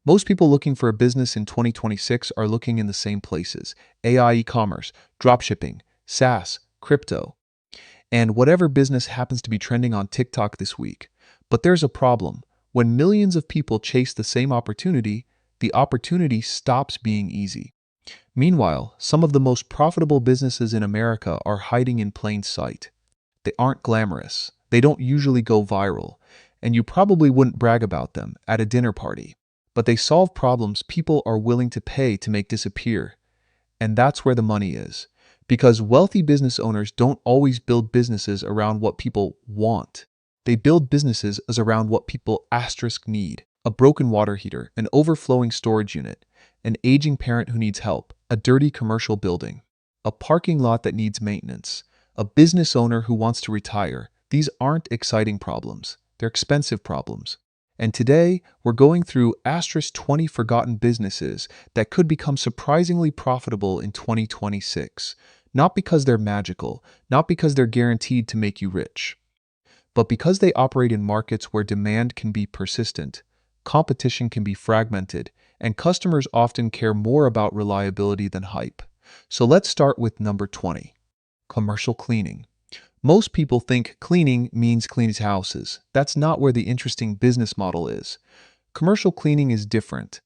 Most people looking for a business in 2026 are looking in the same places: AI e-commerce, dropshipping, SaaS, crypto, and whatever business happens to be trending on TikTok this week. But there's a problem. When millions of people chase the same opportunity, the opportunity stops being easy. Meanwhile, some of the most profitable businesses in America are hiding in plain sight. They aren't glamorous, they don't usually go viral, and you probably wouldn't brag about them at a dinner party. But they solve problems people are willing to pay to make disappear. And that's where the money is. Because wealthy business owners don't always build businesses around what people want. They build businesses as around what people need. A broken water heater, an overflowing storage unit, an aging parent who needs help, a dirty commercial building, a parking lot that needs maintenance, a business owner who wants to retire. These aren't exciting problems. They're expensive problems. And today, we're going through *20 forgotten businesses that could become surprisingly profitable in 2026. Not because they're magical, not because they're guaranteed to make you rich, but because they operate in markets where demand can be persistent, competition can be fragmented, and customers often care more about reliability than hype. So let's start with number 20, commercial cleaning. Most people think cleaning means cleaning houses. That's not where the interesting business model is. Commercial cleaning is different.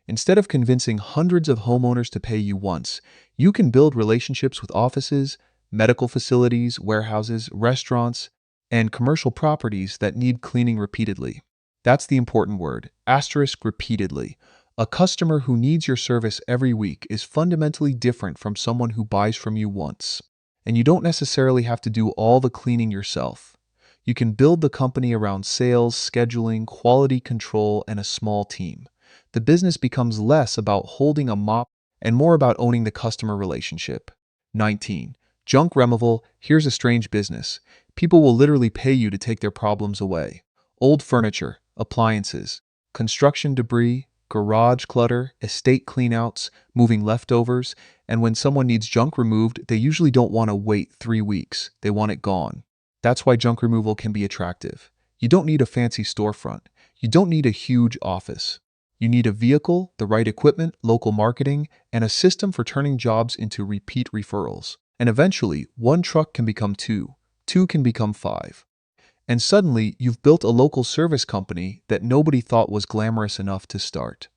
Instead of convincing hundreds of homeowners to pay you once, you can build relationships with offices, medical facilities, warehouses, restaurants, and commercial properties that need cleaning repeatedly. That's the important word, repeatedly. A customer who needs your service every week is fundamentally different from someone who buys from you once. And you don't necessarily have to do all the cleaning yourself. You can build the company around sales, scheduling, quality control, and a small team. The business becomes less about holding a mop and more about owning the customer relationship. 19. Junk removal. Here's a strange business. People will literally pay you to take their problems away. Old furniture, appliances, construction debris, garage clutter, estate cleanouts, moving leftovers, and when someone needs junk removed, they usually don't want to wait 3 weeks. They want it gone. That's why junk removal can be attractive. You don't need a fancy storefront. You don't need a huge office. You need a vehicle, the right equipment, local marketing, and a system for turning jobs into repeat referrals. And eventually, one truck can become two can become 5. And suddenly, you've built a local service company that nobody thought was glamorous enough to start.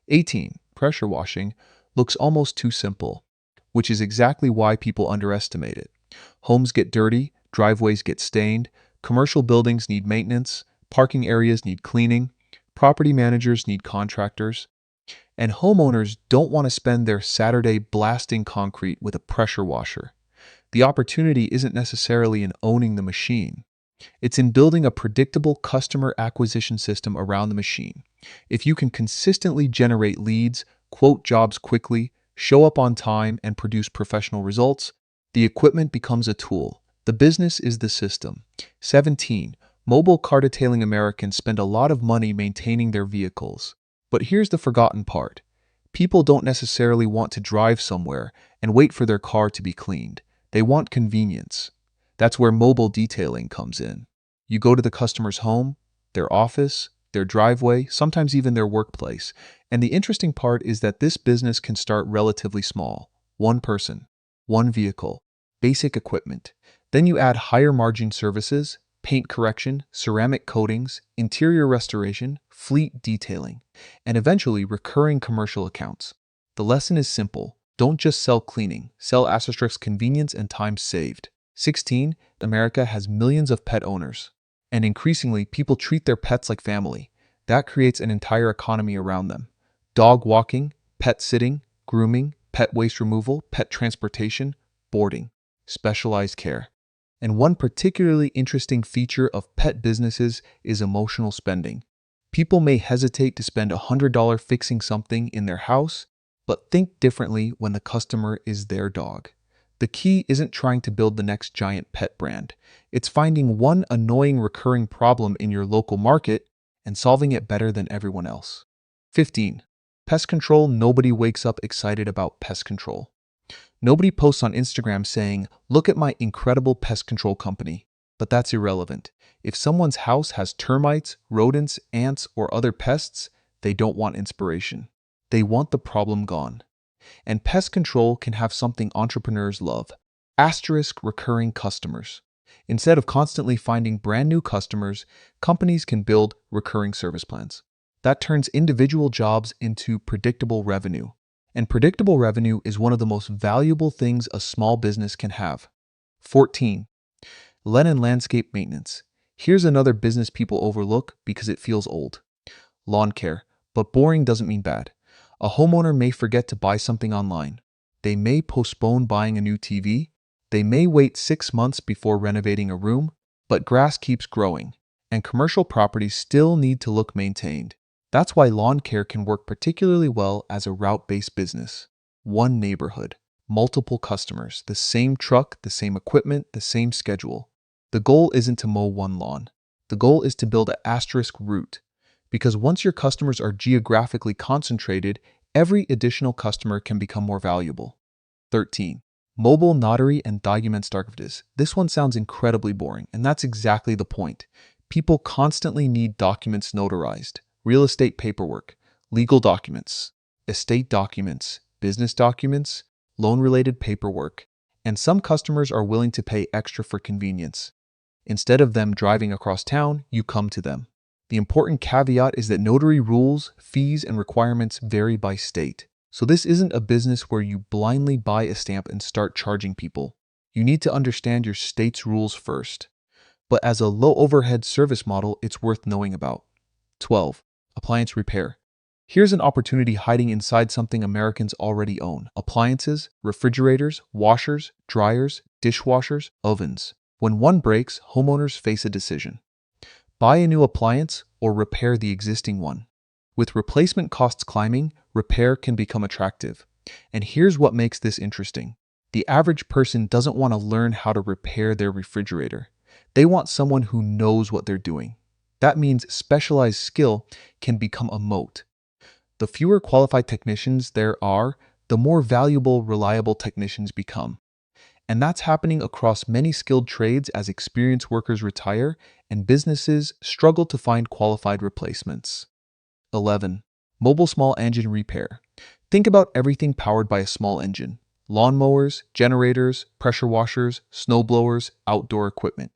18. Pressure washing looks almost too simple, which is exactly why people underestimate it. Homes get dirty, driveways get stained, commercial buildings need maintenance, parking areas need cleaning, property managers need contractors, and homeowners don't want to spend their Saturday blasting concrete with a pressure washer. The opportunity isn't necessarily in owning the machine. It's in building a predictable customer acquisition system around the machine. If you can consistently generate leads, quote jobs quickly, show up on time, and produce professional results, the equipment becomes a tool. The business is the system. 17. Mobile car detailing. Americans spend a lot of money maintaining their vehicles. But here's the forgotten part. People don't necessarily want to drive somewhere and wait for their car to be cleaned. They want convenience. That's where mobile detailing comes in. You go to the customer's home, their office, their driveway, sometimes even their workplace. And the interesting part is that this business can start relatively small. One person, one vehicle, basic equipment. Then you add higher margin services, paint correction, ceramic coatings, interior restoration, fleet detailing, and eventually recurring commercial accounts. The lesson is simple. Don't just sell cleaning, sell convenience and time saved. 16. America has millions of pet owners, and increasingly people treat their pets like family. That creates an entire economy around them. Dog walking, pet sitting, grooming, pet waste removal, pet transportation, boarding, specialized care. And one particularly interesting feature of pet businesses is emotional spending. People may hesitate to spend $100 fixing something in their house, but think differently when the customer is their dog. The key isn't trying to build the next giant pet brand. It's finding one annoying recurring problem in your local market and solving it better than everyone else. 15. Pest control. Nobody wakes up excited about pest control. Nobody posts on Instagram saying, "Look at my incredible pest control company." But that's irrelevant. If someone's house has termites, rodents, ants, or other pests, They don't want inspiration. They want the problem gone. And pest control can have something entrepreneurs love: asterisk recurring customers. Instead of constantly finding brand new customers, companies can build recurring service plans. That turns individual jobs into predictable revenue. And predictable revenue is one of the most valuable things a small business can have. 14. Lawn and landscape maintenance. Here's another business people overlook because it feels old. Lawn care. But boring doesn't mean bad. A homeowner may forget to buy something online. They may postpone buying a new TV. They may wait 6 months before renovating a room, but grass keeps growing, and commercial properties still need to look maintained. That's why lawn care can work particularly well as a route-based business. One neighborhood, multiple customers, the same truck, the same equipment, the same schedule. The goal isn't to mow one lawn. The goal is to build an asterisk route. Because once your customers are geographically concentrated, every additional customer can become more valuable. 13. Mobile notary and document services. This one sounds incredibly boring, and that's exactly the point. People constantly need documents notarized: real estate paperwork, legal documents, estate documents, business documents, loan-related paperwork, and some customers are willing to pay extra for convenience. Instead of them driving across town, you come to them. The important caveat is that notary rules, fees, and requirements vary by state. So this isn't a business where you blindly buy a stamp and start charging people. You need to understand your state's rules first. But as a low overhead service model, it's worth knowing about. 12. Appliance repair. Here's an opportunity hiding inside something Americans already own: appliances, refrigerators, washers, dryers, dishwashers, ovens. When one breaks, homeowners face a decision: buy a new appliance or repair the existing one. With replacement costs climbing, repair can become attractive. And here's what makes this interesting. The average person doesn't want to learn how to repair their refrigerator. They want someone who knows what they're doing. That means specialized skill can become a moat. The fewer qualified technicians there are, the more valuable, reliable technicians become. And that's happening across many skilled trades as experienced workers retire and businesses struggle to find qualified replacements. 11. Mobile small engine repair. Think about everything powered by a small engine: lawnmowers, generators, pressure washers, snowblowers, outdoor equipment.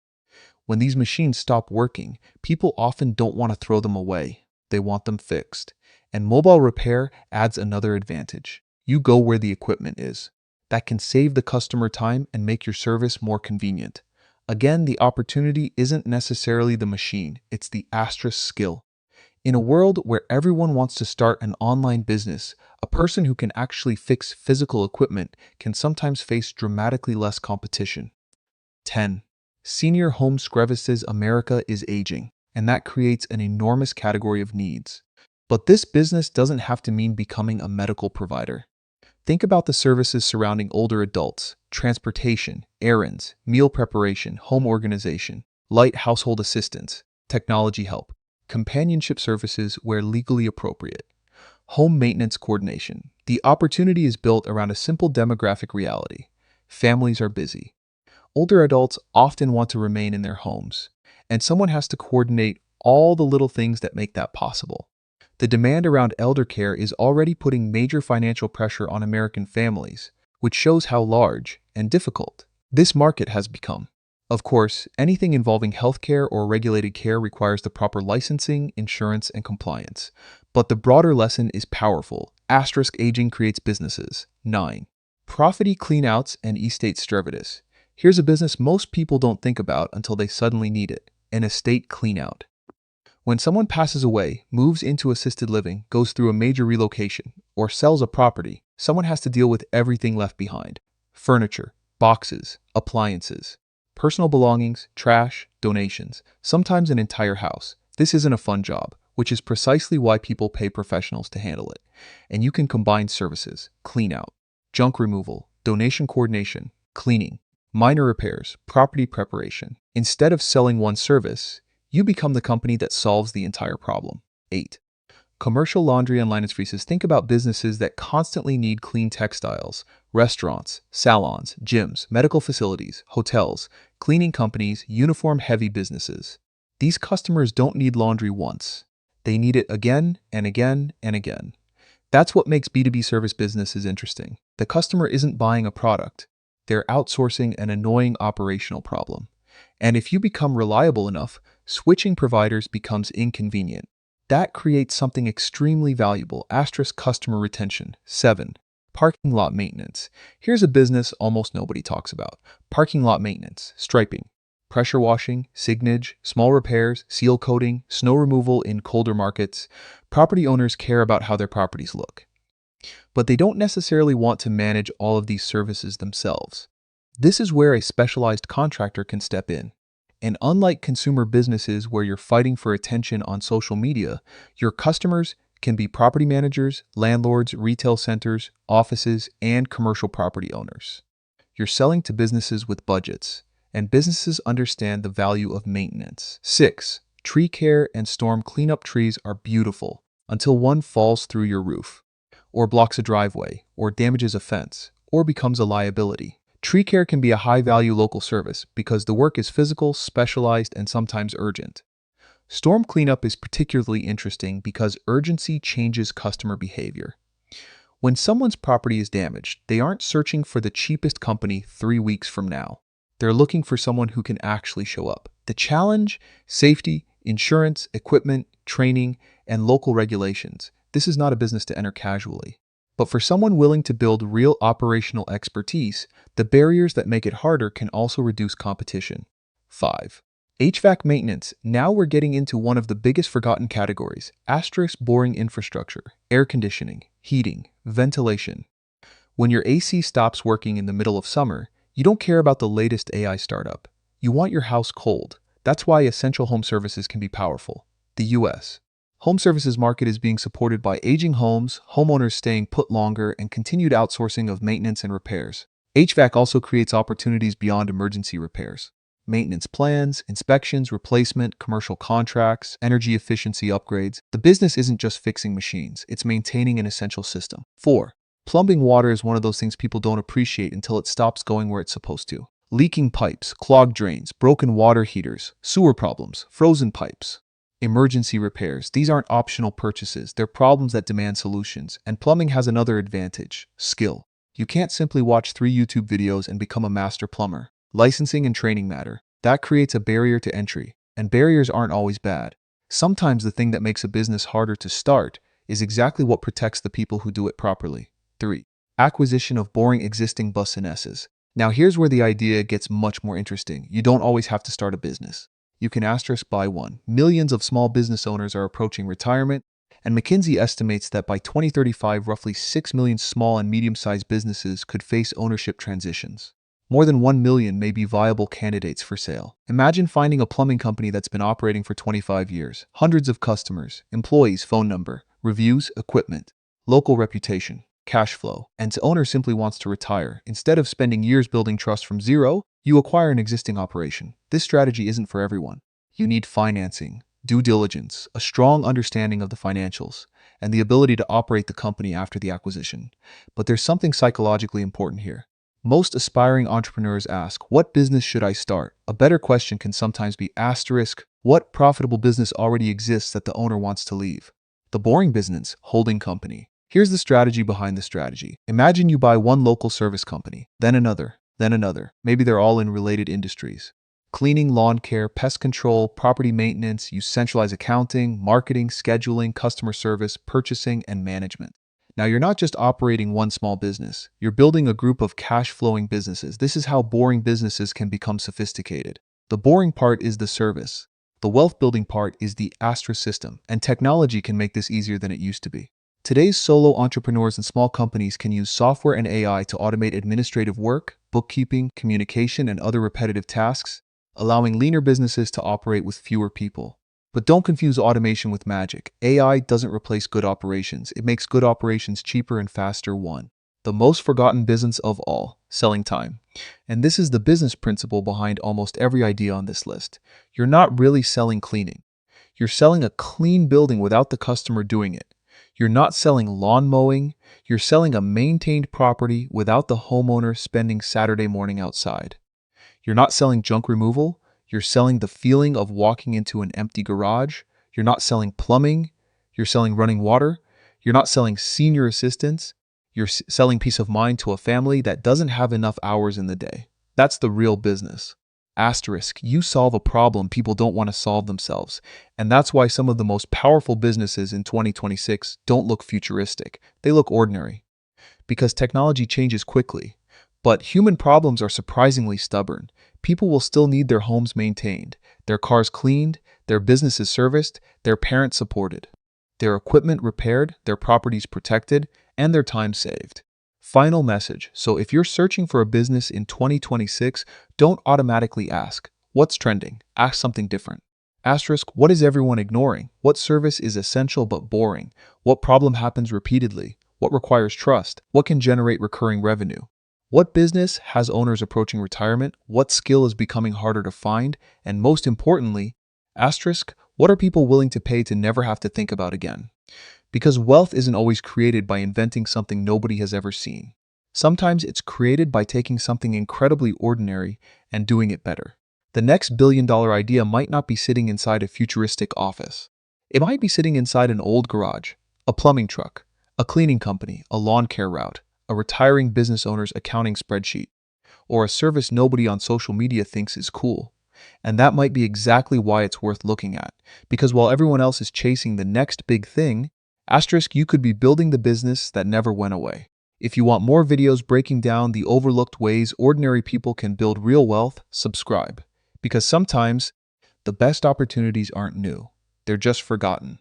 When these machines stop working, people often don't want to throw them away. They want them fixed. And mobile repair adds another advantage. You go where the equipment is. That can save the customer time and make your service more convenient. Again, the opportunity isn't necessarily the machine, it's the asterisk skill. In a world where everyone wants to start an online business, a person who can actually fix physical equipment can sometimes face dramatically less competition. 10. Senior home services. America is aging, and that creates an enormous category of needs. But this business doesn't have to mean becoming a medical provider. Think about the services surrounding older adults: transportation, errands, meal preparation, home organization, light household assistance, technology help, companionship services where legally appropriate, home maintenance coordination. The opportunity is built around a simple demographic reality: families are busy. Older adults often want to remain in their homes, and someone has to coordinate all the little things that make that possible. The demand around elder care is already putting major financial pressure on American families, which shows how large and difficult this market has become. Of course, anything involving healthcare or regulated care requires the proper licensing, insurance, and compliance. But the broader lesson is powerful. Asterisk aging creates businesses. 9. Property cleanouts and estate services. Here's a business most people don't think about until they suddenly need it: an estate cleanout. When someone passes away, moves into assisted living, goes through a major relocation, or sells a property, someone has to deal with everything left behind: furniture, boxes, appliances, personal belongings, trash, donations, sometimes an entire house. This isn't a fun job, which is precisely why people pay professionals to handle it. And you can combine services: clean out, junk removal, donation coordination, cleaning, minor repairs, property preparation. Instead of selling one service, you become the company that solves the entire problem. 8. Commercial laundry and linen services. Think about businesses that constantly need clean textiles: restaurants, salons, gyms, medical facilities, hotels, cleaning companies, uniform-heavy businesses. These customers don't need laundry once. They need it again and again and again. That's what makes B2B service businesses interesting. The customer isn't buying a product, they're outsourcing an annoying operational problem. And if you become reliable enough, switching providers becomes inconvenient. That creates something extremely valuable, asterisk customer retention. 7. Parking lot maintenance. Here's a business almost nobody talks about. Parking lot maintenance, striping, pressure washing, signage, small repairs, seal coating, snow removal in colder markets. Property owners care about how their properties look, but they don't necessarily want to manage all of these services themselves. This is where a specialized contractor can step in. And unlike consumer businesses where you're fighting for attention on social media, your customers can be property managers, landlords, retail centers, offices, and commercial property owners. You're selling to businesses with budgets, and businesses understand the value of maintenance. 6. Tree care and storm cleanup. Trees are beautiful until one falls through your roof, or blocks a driveway, or damages a fence, or becomes a liability. Tree care can be a high-value local service because the work is physical, specialized, and sometimes urgent. Storm cleanup is particularly interesting because urgency changes customer behavior. When someone's property is damaged, they aren't searching for the cheapest company 3 weeks from now. They're looking for someone who can actually show up. The challenge: safety, insurance, equipment, training, and local regulations. This is not a business to enter casually. But for someone willing to build real operational expertise, the barriers that make it harder can also reduce competition. 5. HVAC maintenance. Now we're getting into one of the biggest forgotten categories, asterisk boring infrastructure, air conditioning, heating, ventilation. When your AC stops working in the middle of summer, you don't care about the latest AI startup. You want your house cold. That's why essential home services can be powerful. The US home services market is being supported by aging homes, homeowners staying put longer, and continued outsourcing of maintenance and repairs. HVAC also creates opportunities beyond emergency repairs. Maintenance plans, inspections, replacement, commercial contracts, energy efficiency upgrades. The business isn't just fixing machines, it's maintaining an essential system. 4. Plumbing. Water is one of those things people don't appreciate until it stops going where it's supposed to. Leaking pipes, clogged drains, broken water heaters, sewer problems, frozen pipes. Emergency repairs. These aren't optional purchases, they're problems that demand solutions. And plumbing has another advantage: skill. You can't simply watch 3 YouTube videos and become a master plumber. Licensing and training matter. That creates a barrier to entry, and barriers aren't always bad. Sometimes the thing that makes a business harder to start is exactly what protects the people who do it properly. 3. Acquisition of boring existing businesses. Now here's where the idea gets much more interesting. You don't always have to start a business. You can asterisk buy one. Millions of small business owners are approaching retirement, and McKinsey estimates that by 2035, roughly 6 million small and medium-sized businesses could face ownership transitions. More than 1 million may be viable candidates for sale. Imagine finding a plumbing company that's been operating for 25 years, hundreds of customers, employees, phone number, reviews, equipment, local reputation, cash flow, and the owner simply wants to retire. Instead of spending years building trust from zero, you acquire an existing operation. This strategy isn't for everyone. You need financing, due diligence, a strong understanding of the financials, and the ability to operate the company after the acquisition. But there's something psychologically important here. Most aspiring entrepreneurs ask, what business should I start? A better question can sometimes be asterisk, what profitable business already exists that the owner wants to leave? The boring business, holding company. Here's the strategy behind the strategy. Imagine you buy one local service company, then another, then another. Maybe they're all in related industries. Cleaning, lawn care, pest control, property maintenance. You centralize accounting, marketing, scheduling, customer service, purchasing, and management. Now you're not just operating one small business, you're building a group of cash-flowing businesses. This is how boring businesses can become sophisticated. The boring part is the service. The wealth-building part is the asterisk system, and technology can make this easier than it used to be. Today's solo entrepreneurs and small companies can use software and AI to automate administrative work, bookkeeping, communication, and other repetitive tasks, allowing leaner businesses to operate with fewer people. But don't confuse automation with magic. AI doesn't replace good operations. It makes good operations cheaper and faster. 1. The most forgotten business of all, selling time. And this is the business principle behind almost every idea on this list. You're not really selling cleaning. You're selling a clean building without the customer doing it. You're not selling lawn mowing. You're selling a maintained property without the homeowner spending Saturday morning outside. You're not selling junk removal. You're selling the feeling of walking into an empty garage. You're not selling plumbing. You're selling running water. You're not selling senior assistance. You're selling peace of mind to a family that doesn't have enough hours in the day. That's the real business. Asterisk, you solve a problem people don't want to solve themselves. And that's why some of the most powerful businesses in 2026 don't look futuristic. They look ordinary. Because technology changes quickly. But human problems are surprisingly stubborn. People will still need their homes maintained, their cars cleaned, their businesses serviced, their parents supported, their equipment repaired, their properties protected, and their time saved. Final message. So if you're searching for a business in 2026, don't automatically ask, what's trending? Ask something different. Asterisk, what is everyone ignoring? What service is essential but boring? What problem happens repeatedly? What requires trust? What can generate recurring revenue? What business has owners approaching retirement? What skill is becoming harder to find? And most importantly, asterisk, what are people willing to pay to never have to think about again? Because wealth isn't always created by inventing something nobody has ever seen. Sometimes it's created by taking something incredibly ordinary and doing it better. The next billion-dollar idea might not be sitting inside a futuristic office. It might be sitting inside an old garage, a plumbing truck, a cleaning company, a lawn care route, a retiring business owner's accounting spreadsheet, or a service nobody on social media thinks is cool. And that might be exactly why it's worth looking at. Because while everyone else is chasing the next big thing, asterisk, you could be building the business that never went away. If you want more videos breaking down the overlooked ways ordinary people can build real wealth, subscribe. Because sometimes the best opportunities aren't new, they're just forgotten.